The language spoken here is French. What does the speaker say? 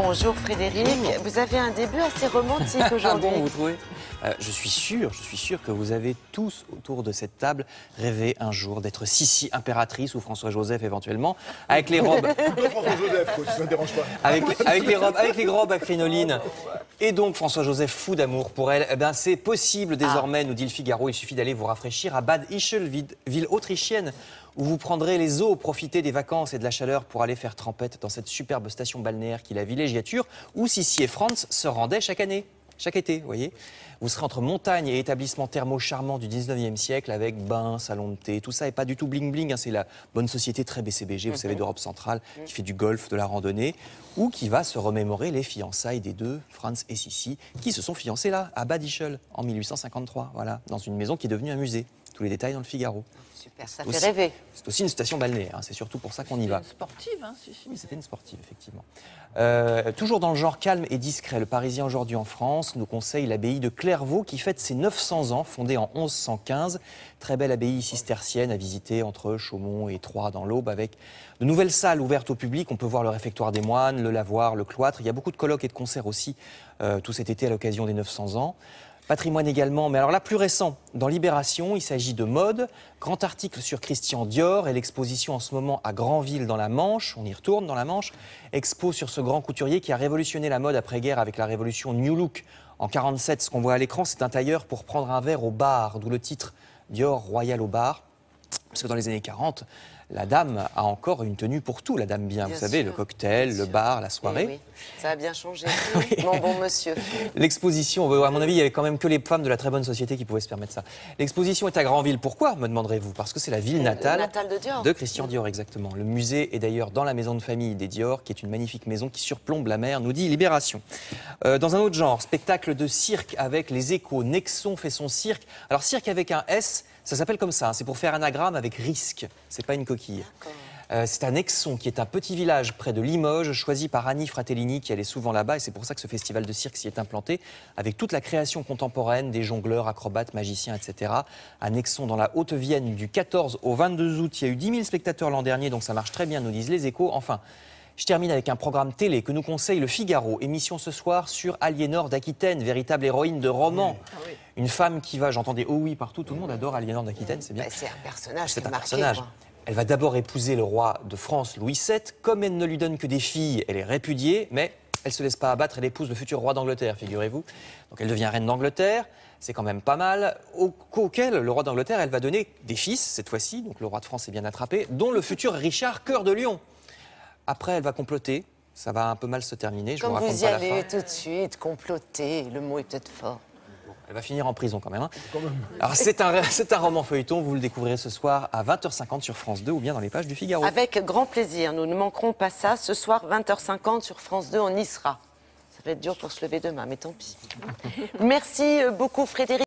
Bonjour Frédéric, vous avez un début assez romantique aujourd'hui. Bon, vous trouvez je suis sûr que vous avez tous autour de cette table rêvé un jour d'être Sissi impératrice ou François-Joseph éventuellement, avec les robes. François-Joseph, quoi, si ça ne dérange pas. Avec les robes à crinoline. Et donc François-Joseph fou d'amour pour elle. Eh bien, c'est possible désormais, nous dit le Figaro. Il suffit d'aller vous rafraîchir à Bad Ischl, ville autrichienne, où vous prendrez les eaux, profiter des vacances et de la chaleur pour aller faire trempette dans cette superbe station balnéaire qui est la villégiature, où Sissi et Franz se rendaient chaque année. Chaque été, vous voyez. Vous serez entre montagne et établissements thermaux charmants du 19e siècle avec bains, salons de thé, tout ça n'est pas du tout bling-bling, hein, c'est la bonne société très BCBG, vous savez, d'Europe centrale, qui fait du golf, de la randonnée, ou qui va se remémorer les fiançailles des deux, Franz et Sissi, qui se sont fiancés là, à Bad Ischl, en 1853, voilà, dans une maison qui est devenue un musée. Tous les détails dans le Figaro. Super, ça fait rêver. C'est aussi une station balnéaire, hein, c'est surtout pour ça qu'on y va. C'était une sportive, hein, Sissi. Oui, c'était une sportive, effectivement. Toujours dans le genre calme et discret, le Parisien aujourd'hui en France nous conseille l'abbaye de Clairvaux qui fête ses 900 ans, fondée en 1115. Très belle abbaye cistercienne à visiter entre Chaumont et Troyes dans l'Aube, avec de nouvelles salles ouvertes au public. On peut voir le réfectoire des moines, le lavoir, le cloître. Il y a beaucoup de colloques et de concerts aussi tout cet été à l'occasion des 900 ans. Patrimoine également, mais alors là, plus récent, dans Libération, il s'agit de mode. Grand article sur Christian Dior et l'exposition en ce moment à Granville dans la Manche. On y retourne dans la Manche. Expo sur ce grand couturier qui a révolutionné la mode après-guerre avec la révolution New Look. En 1947, ce qu'on voit à l'écran, c'est un tailleur pour prendre un verre au bar, d'où le titre Dior Royal au bar. Parce que dans les années 40, la dame a encore une tenue pour tout, la dame bien. Vous savez, le cocktail, le bar, la soirée. Oui, ça a bien changé, mon bon monsieur. L'exposition, à mon avis, il n'y avait quand même que les femmes de la très bonne société qui pouvaient se permettre ça. L'exposition est à Granville. Pourquoi, me demanderez-vous? Parce que c'est la ville natale de Dior. De Christian Dior, exactement. Le musée est d'ailleurs dans la maison de famille des Dior, qui est une magnifique maison qui surplombe la mer, nous dit Libération. Dans un autre genre, spectacle de cirque avec les Échos. Nexon fait son cirque. Alors, cirque avec un S, ça s'appelle comme ça, hein, c'est pour faire anagramme avec risque, c'est pas une coquille. C'est à Nexon, qui est un petit village près de Limoges, choisi par Annie Fratellini, qui allait souvent là-bas, et c'est pour ça que ce festival de cirque s'y est implanté, avec toute la création contemporaine, des jongleurs, acrobates, magiciens, etc. À Nexon, dans la Haute-Vienne, du 14 au 22 août, il y a eu 10 000 spectateurs l'an dernier, donc ça marche très bien, nous disent les Échos. Enfin, je termine avec un programme télé que nous conseille le Figaro. Émission ce soir sur Aliénor d'Aquitaine, véritable héroïne de roman. Oui. Une femme qui va, j'entendais oh oui partout, tout le monde adore Aliénor d'Aquitaine, c'est bien. C'est un personnage, c'est un marqué, personnage. Quoi. Elle va d'abord épouser le roi de France, Louis VII. Comme elle ne lui donne que des filles, elle est répudiée, mais elle ne se laisse pas abattre, elle épouse le futur roi d'Angleterre, figurez-vous. Donc elle devient reine d'Angleterre, c'est quand même pas mal. Auquel le roi d'Angleterre, elle va donner des fils, cette fois-ci, donc le roi de France est bien attrapé, dont le futur Richard Cœur de Lion. Après, elle va comploter. Ça va un peu mal se terminer, je vous raconte vous y pas la allez fin. tout de suite, comploter, le mot est peut-être fort. Elle va finir en prison quand même. Hein. Alors c'est un roman feuilleton, vous le découvrirez ce soir à 20h50 sur France 2 ou bien dans les pages du Figaro. Avec grand plaisir, nous ne manquerons pas ça. Ce soir, 20h50 sur France 2, on y sera. Ça va être dur pour se lever demain, mais tant pis. Merci beaucoup Frédéric.